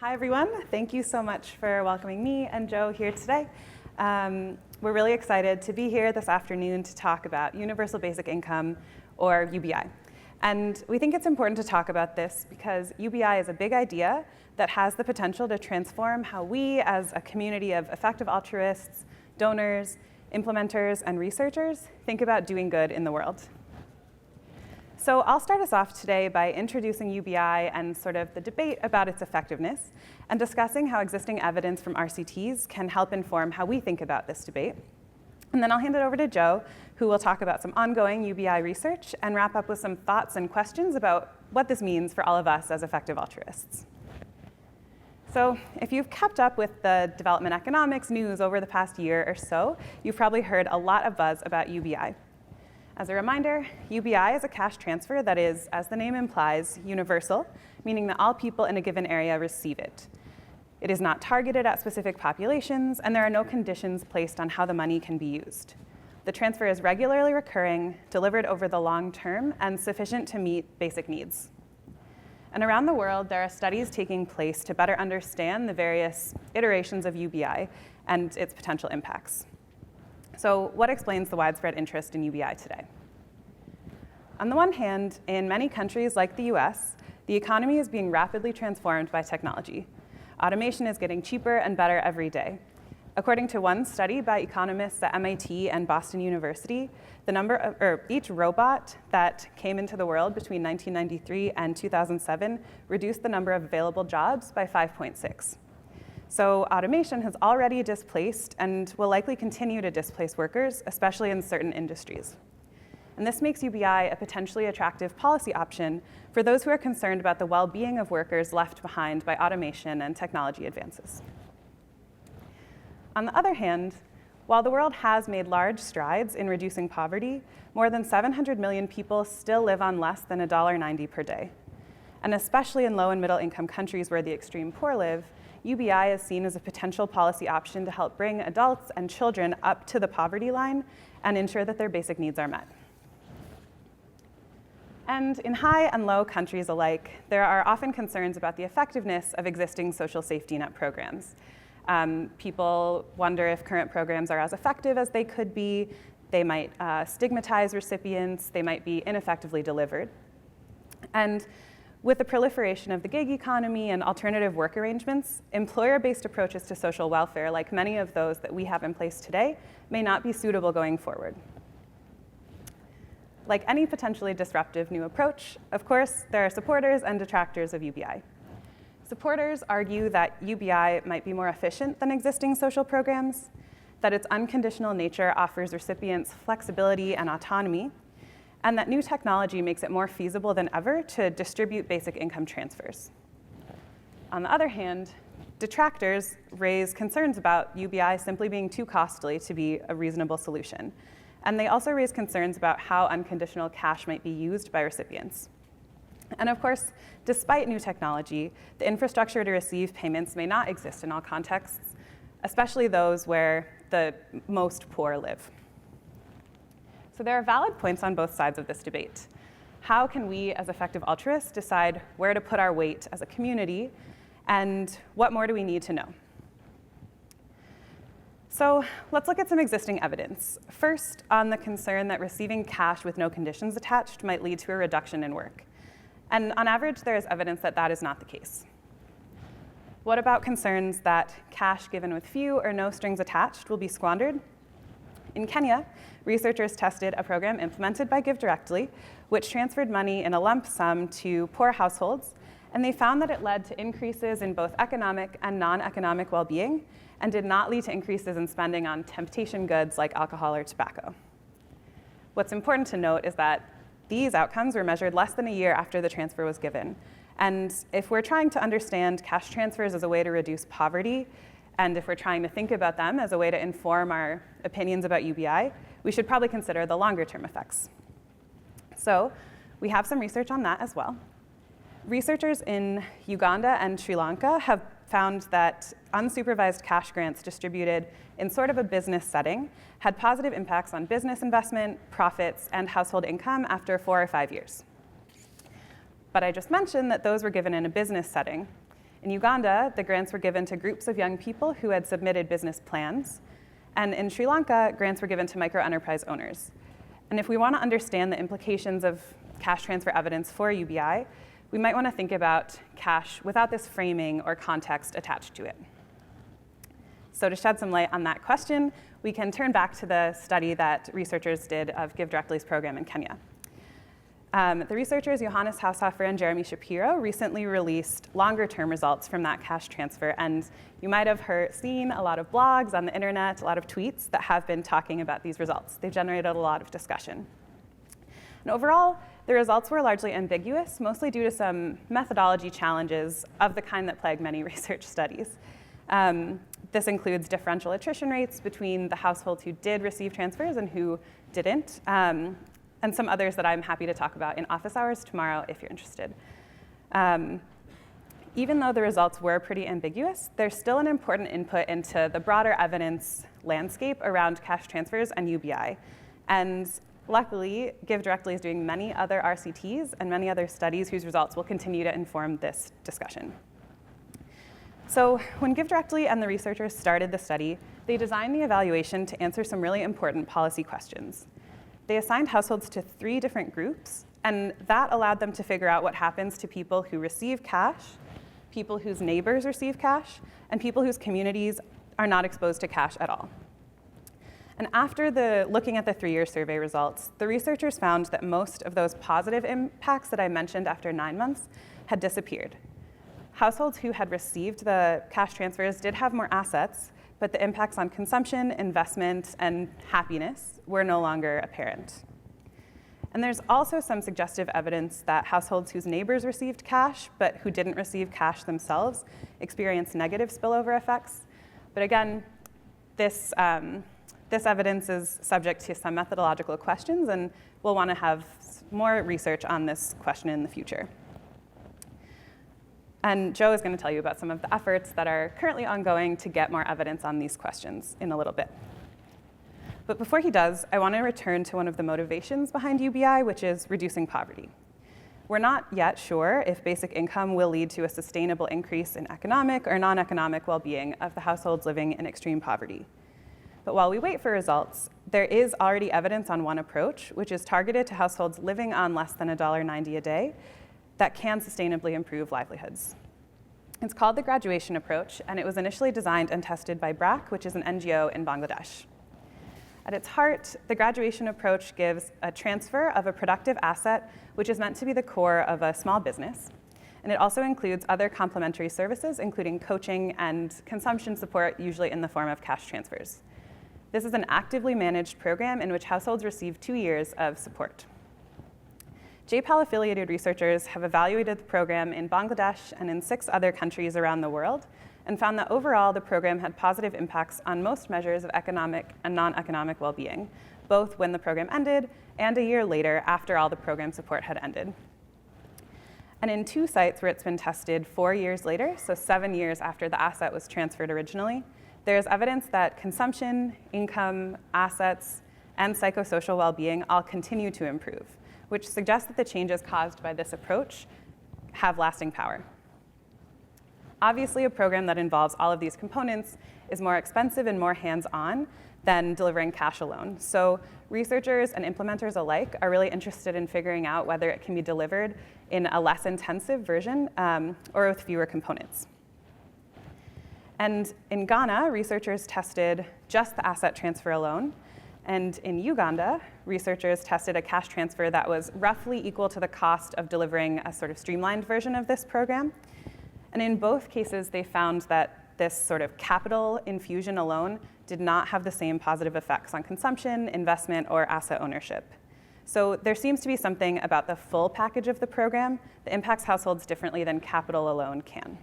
Hi, everyone. Thank you so much for welcoming me and Joe here today. We're really excited to be here this afternoon to talk about Universal Basic Income, or UBI. And we think it's important to talk about this because UBI is a big idea that has the potential to transform how we, as a community of effective altruists, donors, implementers, and researchers, think about doing good in the world. So I'll start us off today by introducing UBI and sort of the debate about its effectiveness, and discussing how existing evidence from RCTs can help inform how we think about this debate. And then I'll hand it over to Joe, who will talk about some ongoing UBI research and wrap up with some thoughts and questions about what this means for all of us as effective altruists. So if you've kept up with the development economics news over the past year or so, you've probably heard a lot of buzz about UBI. As a reminder, UBI is a cash transfer that is, as the name implies, universal, meaning that all people in a given area receive it. It is not targeted at specific populations, and there are no conditions placed on how the money can be used. The transfer is regularly recurring, delivered over the long term, and sufficient to meet basic needs. And around the world, there are studies taking place to better understand the various iterations of UBI and its potential impacts. So what explains the widespread interest in UBI today? On the one hand, in many countries like the US, the economy is being rapidly transformed by technology. Automation is getting cheaper and better every day. According to one study by economists at MIT and Boston University, each robot that came into the world between 1993 and 2007 reduced the number of available jobs by 5.6. So automation has already displaced and will likely continue to displace workers, especially in certain industries. And this makes UBI a potentially attractive policy option for those who are concerned about the well-being of workers left behind by automation and technology advances. On the other hand, while the world has made large strides in reducing poverty, more than 700 million people still live on less than $1.90 per day. And especially in low and middle income countries where the extreme poor live, UBI is seen as a potential policy option to help bring adults and children up to the poverty line and ensure that their basic needs are met. And in high and low countries alike, there are often concerns about the effectiveness of existing social safety net programs. People wonder if current programs are as effective as they could be. They might stigmatize recipients. They might be ineffectively delivered. And with the proliferation of the gig economy and alternative work arrangements, employer-based approaches to social welfare, like many of those that we have in place today, may not be suitable going forward. Like any potentially disruptive new approach, of course, there are supporters and detractors of UBI. Supporters argue that UBI might be more efficient than existing social programs, that its unconditional nature offers recipients flexibility and autonomy, and that new technology makes it more feasible than ever to distribute basic income transfers. On the other hand, detractors raise concerns about UBI simply being too costly to be a reasonable solution. And they also raise concerns about how unconditional cash might be used by recipients. And of course, despite new technology, the infrastructure to receive payments may not exist in all contexts, especially those where the most poor live. So there are valid points on both sides of this debate. How can we, as effective altruists, decide where to put our weight as a community, and what more do we need to know? So let's look at some existing evidence. First, on the concern that receiving cash with no conditions attached might lead to a reduction in work. And on average, there is evidence that that is not the case. What about concerns that cash given with few or no strings attached will be squandered? In Kenya, researchers tested a program implemented by GiveDirectly, which transferred money in a lump sum to poor households, and they found that it led to increases in both economic and non-economic well-being, and did not lead to increases in spending on temptation goods like alcohol or tobacco. What's important to note is that these outcomes were measured less than a year after the transfer was given. And if we're trying to understand cash transfers as a way to reduce poverty, and if we're trying to think about them as a way to inform our opinions about UBI, we should probably consider the longer-term effects. So we have some research on that as well. Researchers in Uganda and Sri Lanka have found that unsupervised cash grants distributed in sort of a business setting had positive impacts on business investment, profits, and household income after 4 or 5 years. But I just mentioned that those were given in a business setting. In Uganda, the grants were given to groups of young people who had submitted business plans. And in Sri Lanka, grants were given to micro-enterprise owners. And if we want to understand the implications of cash transfer evidence for UBI, we might want to think about cash without this framing or context attached to it. So to shed some light on that question, we can turn back to the study that researchers did of GiveDirectly's program in Kenya. The researchers Johannes Haushofer and Jeremy Shapiro recently released longer-term results from that cash transfer, and you might have seen a lot of blogs on the internet, a lot of tweets that have been talking about these results. They've generated a lot of discussion. And overall, the results were largely ambiguous, mostly due to some methodology challenges of the kind that plague many research studies. This includes differential attrition rates between the households who did receive transfers and who didn't, and some others that I'm happy to talk about in office hours tomorrow if you're interested. Even though the results were pretty ambiguous, there's still an important input into the broader evidence landscape around cash transfers and UBI. And luckily, GiveDirectly is doing many other RCTs and many other studies whose results will continue to inform this discussion. So when GiveDirectly and the researchers started the study, they designed the evaluation to answer some really important policy questions. They assigned households to 3 different groups, and that allowed them to figure out what happens to people who receive cash, people whose neighbors receive cash, and people whose communities are not exposed to cash at all. And after looking at the 3-year survey results, the researchers found that most of those positive impacts that I mentioned after 9 months had disappeared. Households who had received the cash transfers did have more assets, but the impacts on consumption, investment, and happiness were no longer apparent. And there's also some suggestive evidence that households whose neighbors received cash, but who didn't receive cash themselves, experienced negative spillover effects. But again, this evidence is subject to some methodological questions, and we'll want to have more research on this question in the future. And Joe is going to tell you about some of the efforts that are currently ongoing to get more evidence on these questions in a little bit. But before he does, I want to return to one of the motivations behind UBI, which is reducing poverty. We're not yet sure if basic income will lead to a sustainable increase in economic or non-economic well-being of the households living in extreme poverty. But while we wait for results, there is already evidence on one approach, which is targeted to households living on less than $1.90 a day, that can sustainably improve livelihoods. It's called the graduation approach, and it was initially designed and tested by BRAC, which is an NGO in Bangladesh. At its heart, the graduation approach gives a transfer of a productive asset, which is meant to be the core of a small business. And it also includes other complementary services, including coaching and consumption support, usually in the form of cash transfers. This is an actively managed program in which households receive 2 years of support. JPAL-affiliated researchers have evaluated the program in Bangladesh and in 6 other countries around the world, and found that overall the program had positive impacts on most measures of economic and non-economic well-being, both when the program ended and a year later after all the program support had ended. And in 2 sites where it's been tested 4 years later, so 7 years after the asset was transferred originally, there's evidence that consumption, income, assets, and psychosocial well-being all continue to improve, which suggests that the changes caused by this approach have lasting power. Obviously, a program that involves all of these components is more expensive and more hands-on than delivering cash alone. So researchers and implementers alike are really interested in figuring out whether it can be delivered in a less intensive version or with fewer components. And in Ghana, researchers tested just the asset transfer alone. And in Uganda, researchers tested a cash transfer that was roughly equal to the cost of delivering a sort of streamlined version of this program. And in both cases, they found that this sort of capital infusion alone did not have the same positive effects on consumption, investment, or asset ownership. So there seems to be something about the full package of the program that impacts households differently than capital alone can.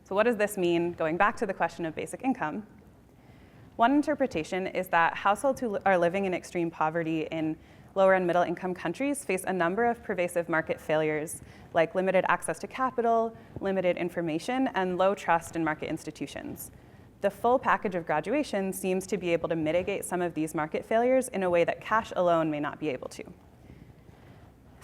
So what does this mean, going back to the question of basic income? One interpretation is that households who are living in extreme poverty in lower and middle income countries face a number of pervasive market failures, like limited access to capital, limited information, and low trust in market institutions. The full package of graduation seems to be able to mitigate some of these market failures in a way that cash alone may not be able to.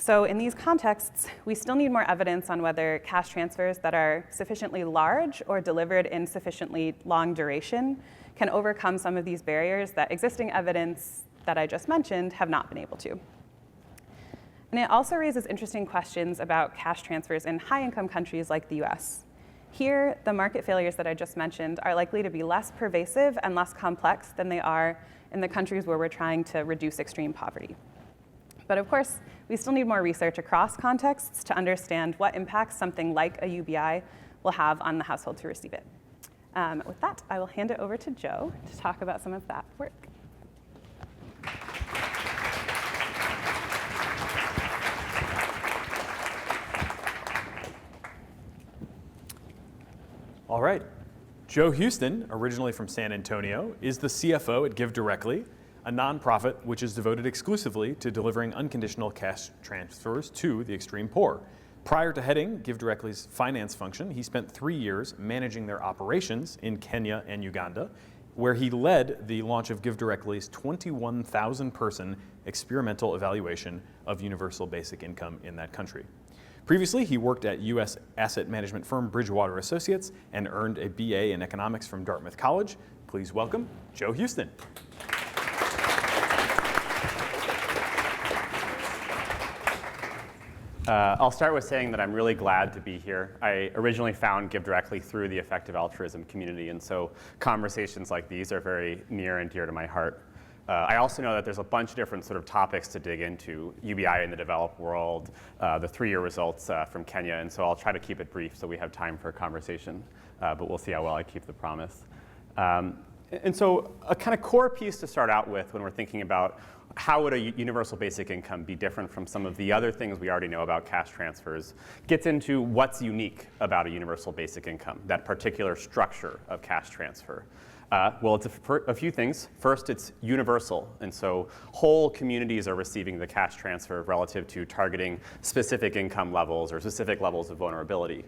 So in these contexts, we still need more evidence on whether cash transfers that are sufficiently large or delivered in sufficiently long duration can overcome some of these barriers that existing evidence that I just mentioned have not been able to. And it also raises interesting questions about cash transfers in high-income countries like the US. Here, the market failures that I just mentioned are likely to be less pervasive and less complex than they are in the countries where we're trying to reduce extreme poverty. But of course, we still need more research across contexts to understand what impacts something like a UBI will have on the households who receive it. With that, I will hand it over to Joe to talk about some of that work. All right. Joe Huston, originally from San Antonio, is the CFO at GiveDirectly, a nonprofit which is devoted exclusively to delivering unconditional cash transfers to the extreme poor. Prior to heading GiveDirectly's finance function, he spent 3 years managing their operations in Kenya and Uganda, where he led the launch of GiveDirectly's 21,000-person experimental evaluation of universal basic income in that country. Previously, he worked at U.S. asset management firm Bridgewater Associates and earned a BA in economics from Dartmouth College. Please welcome Joe Huston. I'll start with saying that I'm really glad to be here. I originally found GiveDirectly through the effective altruism community, and so conversations like these are very near and dear to my heart. I also know that there's a bunch of different sort of topics to dig into, UBI in the developed world, the 3-year results from Kenya, and so I'll try to keep it brief so we have time for a conversation, but we'll see how well I keep the promise. And so a kind of core piece to start out with when we're thinking about how would a universal basic income be different from some of the other things we already know about cash transfers, gets into what's unique about a universal basic income, that particular structure of cash transfer. Well, it's a few things. First, it's universal, and so whole communities are receiving the cash transfer relative to targeting specific income levels or specific levels of vulnerability.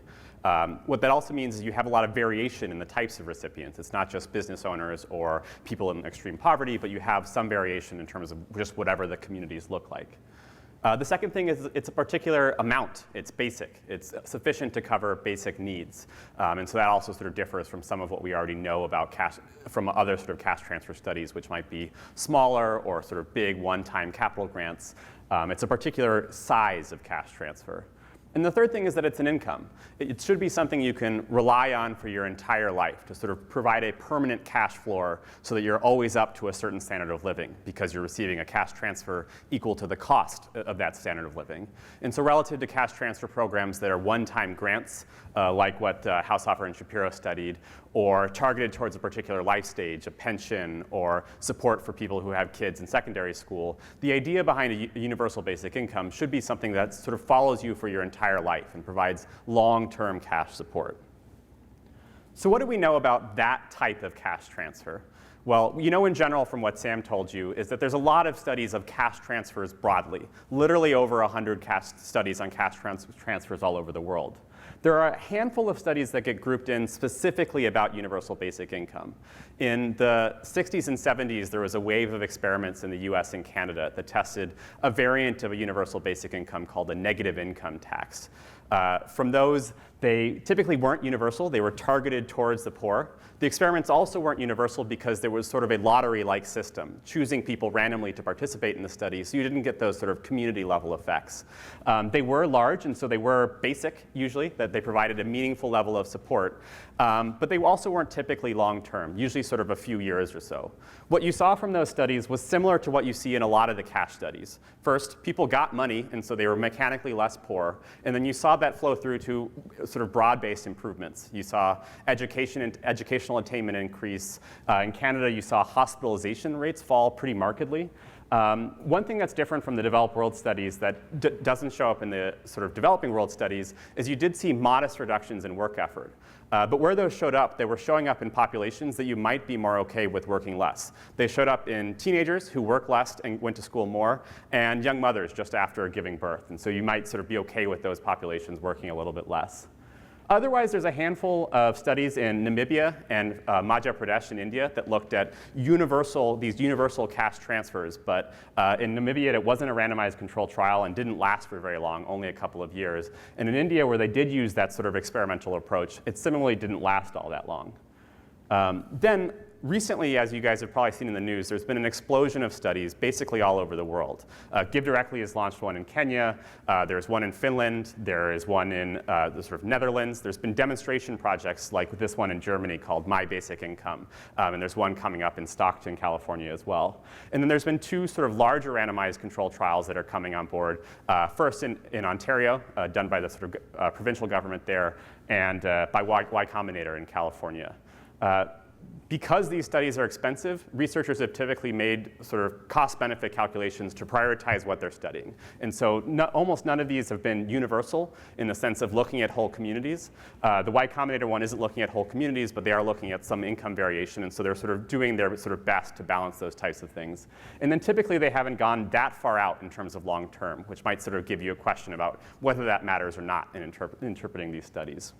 What that also means is you have a lot of variation in the types of recipients. It's not just business owners or people in extreme poverty, but you have some variation in terms of just whatever the communities look like. The second thing is it's a particular amount. It's basic. It's sufficient to cover basic needs. And so that also sort of differs from some of what we already know about cash, from other sort of cash transfer studies, which might be smaller or sort of big one-time capital grants. It's a particular size of cash transfer. And the third thing is that it's an income. It should be something you can rely on for your entire life to sort of provide a permanent cash floor so that you're always up to a certain standard of living because you're receiving a cash transfer equal to the cost of that standard of living. And so relative to cash transfer programs that are one-time grants, like what Haushofer and Shapiro studied, or targeted towards a particular life stage, a pension, or support for people who have kids in secondary school, the idea behind a universal basic income should be something that sort of follows you for your entire life and provides long-term cash support. So what do we know about that type of cash transfer? Well, you know in general from what Sam told you is that there's a lot of studies of cash transfers broadly, literally over 100 studies on cash transfers all over the world. There are a handful of studies that get grouped in specifically about universal basic income. In the 60s and 70s, there was a wave of experiments in the US and Canada that tested a variant of a universal basic income called a negative income tax. From those, they typically weren't universal. They were targeted towards the poor. The experiments also weren't universal because there was sort of a lottery-like system, choosing people randomly to participate in the study, so you didn't get those sort of community-level effects. They were large, and so they were basic, usually, that they provided a meaningful level of support. But they also weren't typically long-term, usually sort of a few years or so. What you saw from those studies was similar to what you see in a lot of the cash studies. First, people got money, and so they were mechanically less poor, and then you saw that flow through to sort of broad-based improvements. You saw educational attainment increase. In Canada, you saw hospitalization rates fall pretty markedly. One thing that's different from the developed world studies that doesn't show up in the sort of developing world studies is you did see modest reductions in work effort. But where those showed up, they were showing up in populations that you might be more okay with working less. They showed up in teenagers who work less and went to school more, and young mothers just after giving birth. And so you might sort of be okay with those populations working a little bit less. Otherwise, there's a handful of studies in Namibia and Madhya Pradesh in India that looked at these universal cash transfers. But in Namibia, it wasn't a randomized controlled trial and didn't last for very long, only a couple of years. And in India, where they did use that sort of experimental approach, it similarly didn't last all that long. Then recently, as you guys have probably seen in the news, there's been an explosion of studies basically all over the world. GiveDirectly has launched one in Kenya. There's one in Finland. There is one in the sort of Netherlands. There's been demonstration projects like this one in Germany called My Basic Income. And there's one coming up in Stockton, California as well. And then there's been two sort of larger randomized control trials that are coming on board. First in Ontario, done by the sort of provincial government there, and by Y Combinator in California. Because these studies are expensive, researchers have typically made sort of cost-benefit calculations to prioritize what they're studying. And so almost none of these have been universal in the sense of looking at whole communities. The Y Combinator one isn't looking at whole communities, but they are looking at some income variation. And so they're sort of doing their sort of best to balance those types of things. And then typically they haven't gone that far out in terms of long term, which might sort of give you a question about whether that matters or not in interpreting these studies.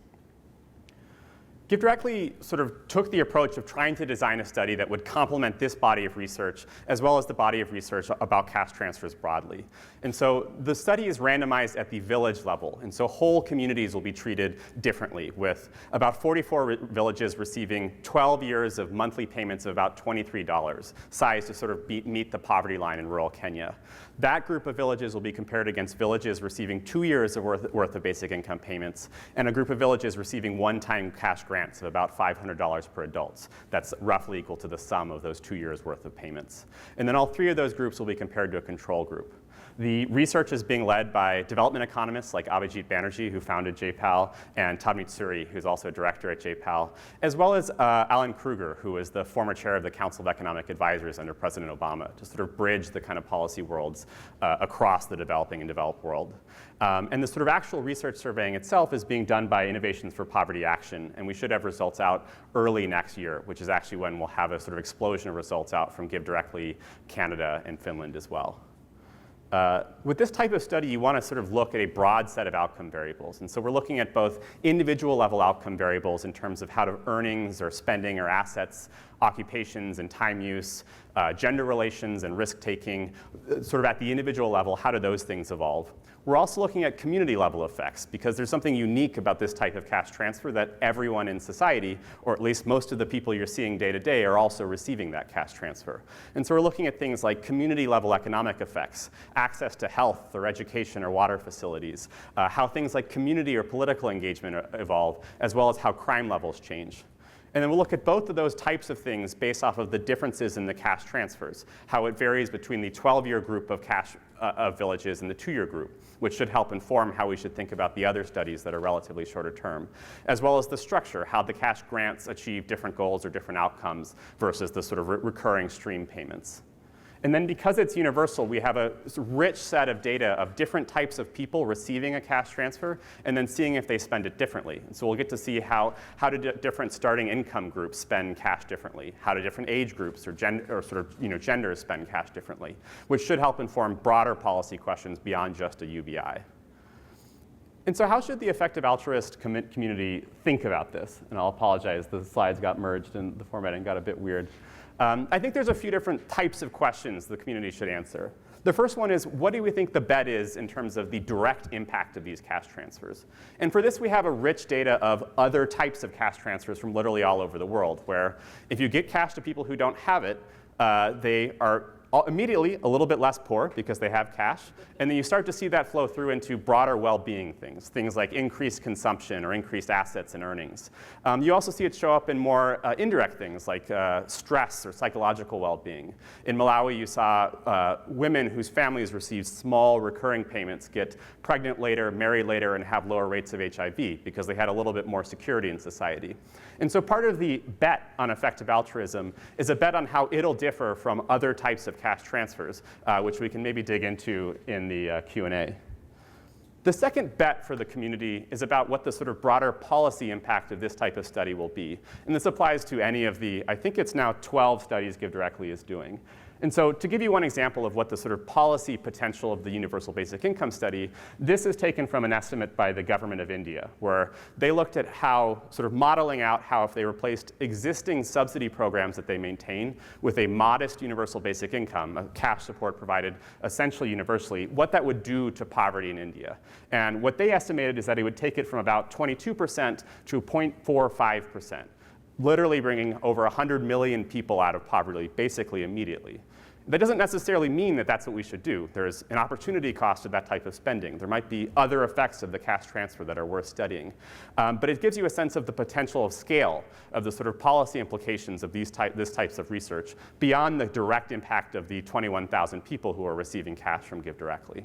GiveDirectly sort of took the approach of trying to design a study that would complement this body of research, as well as the body of research about cash transfers broadly. And so the study is randomized at the village level. And so whole communities will be treated differently, with about 44 villages receiving 12 years of monthly payments of about $23, sized to sort of meet the poverty line in rural Kenya. That group of villages will be compared against villages receiving 2 years of worth of basic income payments, and a group of villages receiving one-time cash grants of about $500 per adult. That's roughly equal to the sum of those 2 years' worth of payments. And then all three of those groups will be compared to a control group. The research is being led by development economists like Abhijit Banerjee, who founded JPAL, and Todd Mitsuri, who's also a director at JPAL, as well as Alan Kruger, who is the former chair of the Council of Economic Advisors under President Obama, to sort of bridge the kind of policy worlds across the developing and developed world. And the sort of actual research surveying itself is being done by Innovations for Poverty Action, and we should have results out early next year, which is actually when we'll have a sort of explosion of results out from GiveDirectly, Canada, and Finland as well. With this type of study, you want to sort of look at a broad set of outcome variables. And so we're looking at both individual level outcome variables in terms of how to earnings or spending or assets, occupations and time use, gender relations and risk taking, sort of at the individual level, how do those things evolve? We're also looking at community level effects, because there's something unique about this type of cash transfer that everyone in society, or at least most of the people you're seeing day to day, are also receiving that cash transfer. And so we're looking at things like community level economic effects, access to health or education or water facilities, how things like community or political engagement evolve, as well as how crime levels change. And then we'll look at both of those types of things based off of the differences in the cash transfers, how it varies between the 12-year group of of villages and the 2-year group, which should help inform how we should think about the other studies that are relatively shorter term, as well as the structure, how the cash grants achieve different goals or different outcomes versus the sort of recurring stream payments. And then because it's universal, we have a rich set of data of different types of people receiving a cash transfer and then seeing if they spend it differently. And so we'll get to see how do different starting income groups spend cash differently, how do different age groups or genders spend cash differently, which should help inform broader policy questions beyond just a UBI. And so how should the effective altruist community think about this? And I'll apologize, the slides got merged and the formatting got a bit weird. I think there's a few different types of questions the community should answer. The first one is, what do we think the bet is in terms of the direct impact of these cash transfers? And for this, we have a rich data of other types of cash transfers from literally all over the world, where if you get cash to people who don't have it, they are immediately a little bit less poor because they have cash, and then you start to see that flow through into broader well-being things like increased consumption or increased assets and earnings. You also see it show up in more indirect things like stress or psychological well-being. In Malawi, you saw women whose families received small recurring payments get pregnant later, marry later, and have lower rates of HIV because they had a little bit more security in society. And so part of the bet on effective altruism is a bet on how it'll differ from other types of cash transfers, which we can maybe dig into in the Q&A. The second bet for the community is about what the sort of broader policy impact of this type of study will be. And this applies to any of the, I think it's now 12 studies GiveDirectly is doing. And so to give you one example of what the sort of policy potential of the universal basic income study, this is taken from an estimate by the government of India, where they looked at how, sort of modeling out how if they replaced existing subsidy programs that they maintain with a modest universal basic income, a cash support provided essentially universally, what that would do to poverty in India. And what they estimated is that it would take it from about 22% to 0.45%. Literally bringing over 100 million people out of poverty basically immediately. That doesn't necessarily mean that that's what we should do. There's an opportunity cost of that type of spending. There might be other effects of the cash transfer that are worth studying. But it gives you a sense of the potential of scale of the sort of policy implications of this types of research beyond the direct impact of the 21,000 people who are receiving cash from GiveDirectly.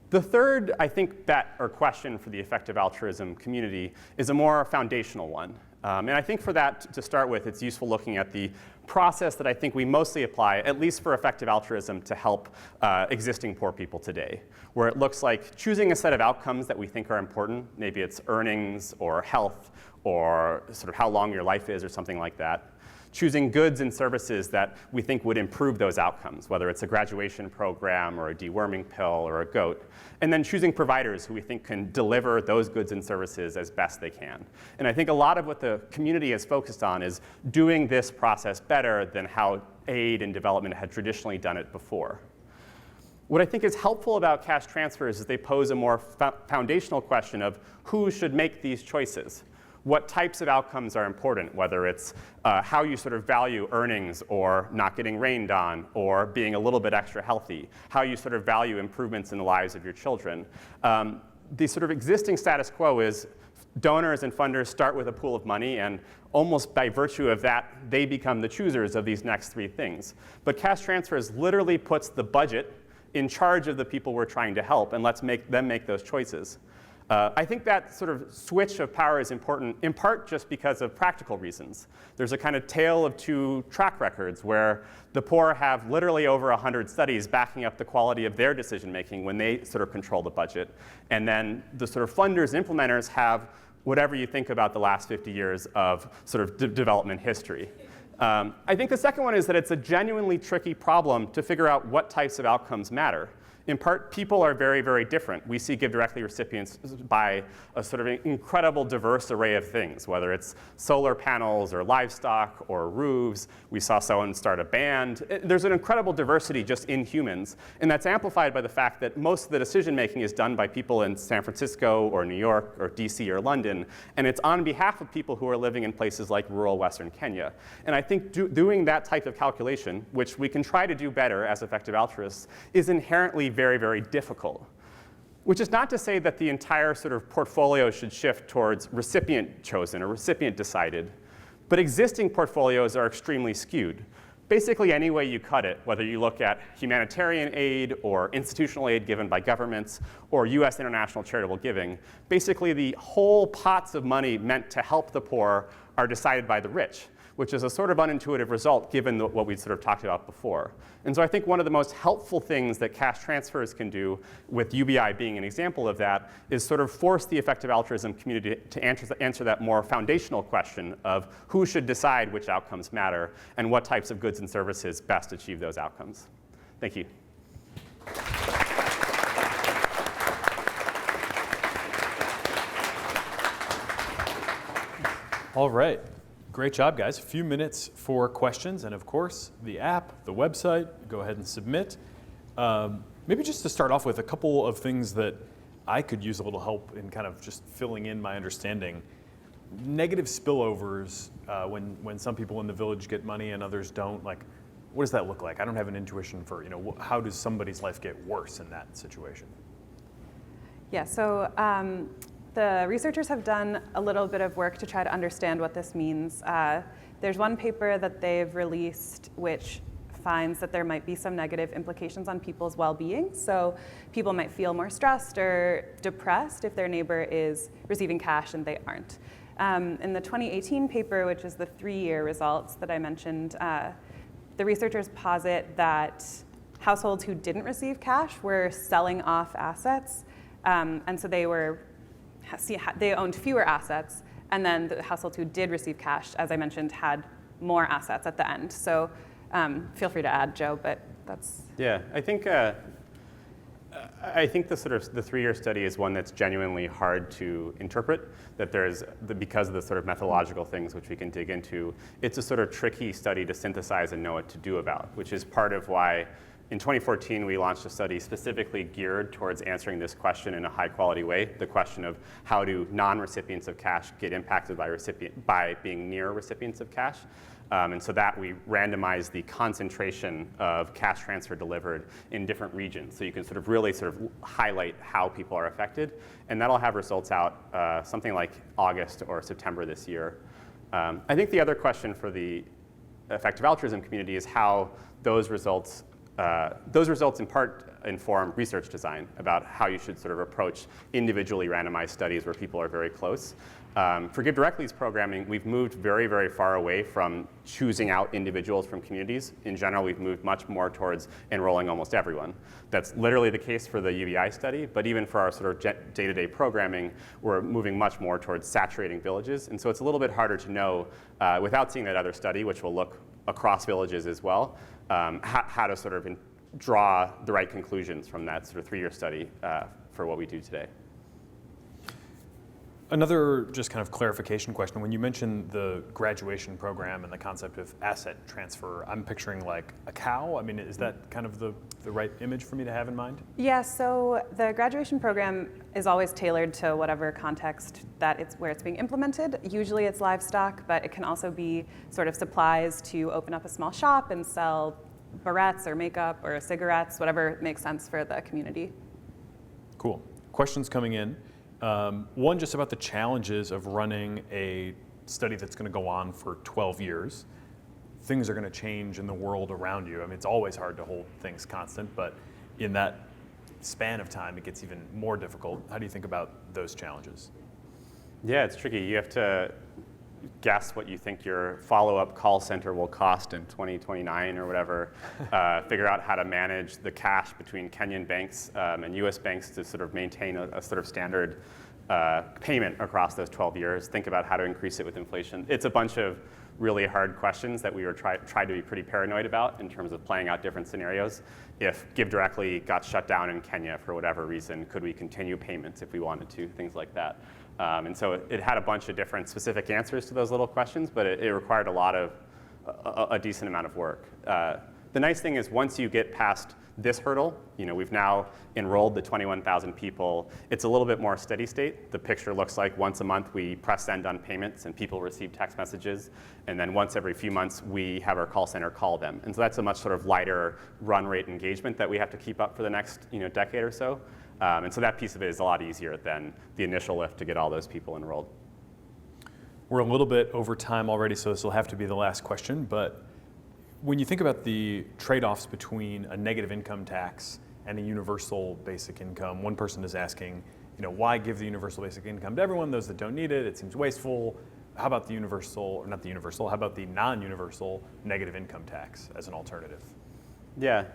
The third, I think, bet or question for the effective altruism community is a more foundational one. And I think for that, to start with, it's useful looking at the process that I think we mostly apply, at least for effective altruism, to help existing poor people today, where it looks like choosing a set of outcomes that we think are important. Maybe it's earnings or health or sort of how long your life is or something like that. Choosing goods and services that we think would improve those outcomes, whether it's a graduation program or a deworming pill or a goat. And then choosing providers who we think can deliver those goods and services as best they can. And I think a lot of what the community is focused on is doing this process better than how aid and development had traditionally done it before. What I think is helpful about cash transfers is they pose a more foundational question of who should make these choices. What types of outcomes are important, whether it's how you sort of value earnings or not getting rained on or being a little bit extra healthy, how you sort of value improvements in the lives of your children. The sort of existing status quo is donors and funders start with a pool of money, and almost by virtue of that, they become the choosers of these next three things. But cash transfers literally puts the budget in charge of the people we're trying to help and lets them make those choices. I think that sort of switch of power is important, in part just because of practical reasons. There's a kind of tale of two track records where the poor have literally over 100 studies backing up the quality of their decision making when they sort of control the budget. And then the sort of funders and implementers have whatever you think about the last 50 years of sort of development history. I think the second one is that it's a genuinely tricky problem to figure out what types of outcomes matter. In part, people are very, very different. We see GiveDirectly recipients buy a sort of incredible diverse array of things, whether it's solar panels or livestock or roofs. We saw someone start a band. There's an incredible diversity just in humans, and that's amplified by the fact that most of the decision making is done by people in San Francisco or New York or DC or London, and it's on behalf of people who are living in places like rural Western Kenya. And I think doing that type of calculation, which we can try to do better as effective altruists, is inherently very, very difficult. Which is not to say that the entire sort of portfolio should shift towards recipient chosen or recipient decided, but existing portfolios are extremely skewed. Basically, any way you cut it, whether you look at humanitarian aid or institutional aid given by governments or US international charitable giving, basically the whole pots of money meant to help the poor are decided by the rich, which is a sort of unintuitive result given what we sort of talked about before. And so I think one of the most helpful things that cash transfers can do, with UBI being an example of that, is sort of force the effective altruism community to answer that more foundational question of who should decide which outcomes matter and what types of goods and services best achieve those outcomes. Thank you. All right. Great job, guys. A few minutes for questions, and of course, the app, the website, go ahead and submit. Maybe just to start off with a couple of things that I could use a little help in kind of just filling in my understanding. Negative spillovers, when some people in the village get money and others don't, like, what does that look like? I don't have an intuition for, how does somebody's life get worse in that situation? Yeah, so the researchers have done a little bit of work to try to understand what this means. There's one paper that they've released which finds that there might be some negative implications on people's well-being. So people might feel more stressed or depressed if their neighbor is receiving cash and they aren't. In the 2018 paper, which is the 3-year results that I mentioned, the researchers posit that households who didn't receive cash were selling off assets, and so they owned fewer assets, and then the households who did receive cash, as I mentioned, had more assets at the end. So Feel free to add, Joe, but that's... Yeah, I think the sort of the 3-year study is one that's genuinely hard to interpret. That because of the sort of methodological things which we can dig into, it's a sort of tricky study to synthesize and know what to do about, which is part of why in 2014 we launched a study specifically geared towards answering this question in a high quality way, the question of how do non-recipients of cash get impacted by being near recipients of cash. And so that we randomized the concentration of cash transfer delivered in different regions. So you can sort of really highlight how people are affected. And that'll have results out something like August or September this year. I think the other question for the effective altruism community is how those results in part inform research design about how you should sort of approach individually randomized studies where people are very close. For GiveDirectly's programming, we've moved very, very far away from choosing out individuals from communities. In general, we've moved much more towards enrolling almost everyone. That's literally the case for the UBI study, but even for our sort of day-to-day programming, we're moving much more towards saturating villages. And so it's a little bit harder to know, without seeing that other study, which will look across villages as well, how to sort of draw the right conclusions from that sort of 3-year study for what we do today. Another just kind of clarification question. When you mentioned the graduation program and the concept of asset transfer, I'm picturing like a cow. I mean, is that kind of the right image for me to have in mind? Yeah, so the graduation program is always tailored to whatever context where it's being implemented. Usually it's livestock, but it can also be sort of supplies to open up a small shop and sell barrettes or makeup or cigarettes, whatever makes sense for the community. Cool. Questions coming in. One just about the challenges of running a study that's going to go on for 12 years. Things are going to change in the world around you. I mean, it's always hard to hold things constant, but in that span of time, it gets even more difficult. How do you think about those challenges? Yeah, it's tricky. You have to guess what you think your follow-up call center will cost in 2029 or whatever, figure out how to manage the cash between Kenyan banks and US banks to sort of maintain a sort of standard payment across those 12 years, think about how to increase it with inflation. It's a bunch of really hard questions that we were tried to be pretty paranoid about in terms of playing out different scenarios. If GiveDirectly got shut down in Kenya for whatever reason, could we continue payments if we wanted to, things like that. And so it had a bunch of different specific answers to those little questions, but it required a decent amount of work. The nice thing is once you get past this hurdle, we've now enrolled the 21,000 people. It's a little bit more steady state. The picture looks like once a month we press send on payments and people receive text messages. And then once every few months we have our call center call them. And so that's a much sort of lighter run rate engagement that we have to keep up for the next decade or so. And so that piece of it is a lot easier than the initial lift to get all those people enrolled. We're a little bit over time already, so this will have to be the last question. But when you think about the trade-offs between a negative income tax and a universal basic income, one person is asking, why give the universal basic income to everyone, those that don't need it? It seems wasteful. How about the universal, or not the universal, how about the non-universal negative income tax as an alternative? Yeah.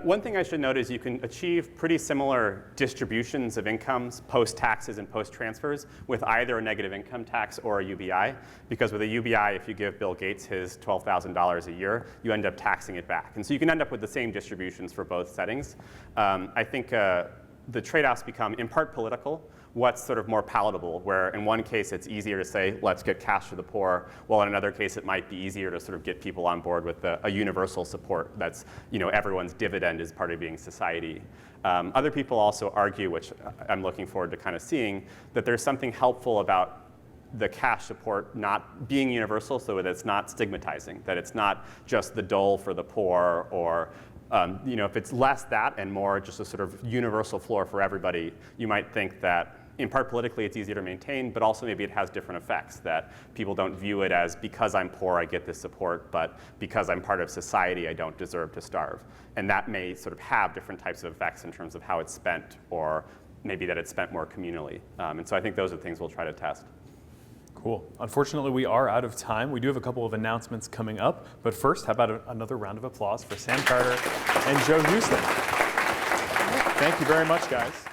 One thing I should note is you can achieve pretty similar distributions of incomes, post-taxes and post-transfers, with either a negative income tax or a UBI. Because with a UBI, if you give Bill Gates his $12,000 a year, you end up taxing it back. And so you can end up with the same distributions for both settings. I think the trade-offs become, in part, political. What's sort of more palatable, where in one case it's easier to say, let's get cash for the poor, while in another case it might be easier to sort of get people on board with a universal support that's, everyone's dividend is part of being society. Other people also argue, which I'm looking forward to kind of seeing, that there's something helpful about the cash support not being universal so that it's not stigmatizing, that it's not just the dole for the poor or if it's less that and more just a sort of universal floor for everybody, you might think that in part politically it's easier to maintain, but also maybe it has different effects, that people don't view it as because I'm poor I get this support, but because I'm part of society I don't deserve to starve. And that may sort of have different types of effects in terms of how it's spent, or maybe that it's spent more communally. And so I think those are things we'll try to test. Cool. Unfortunately, we are out of time. We do have a couple of announcements coming up, but first, how about another round of applause for Sam Carter and Joe Huston. Thank you very much, guys.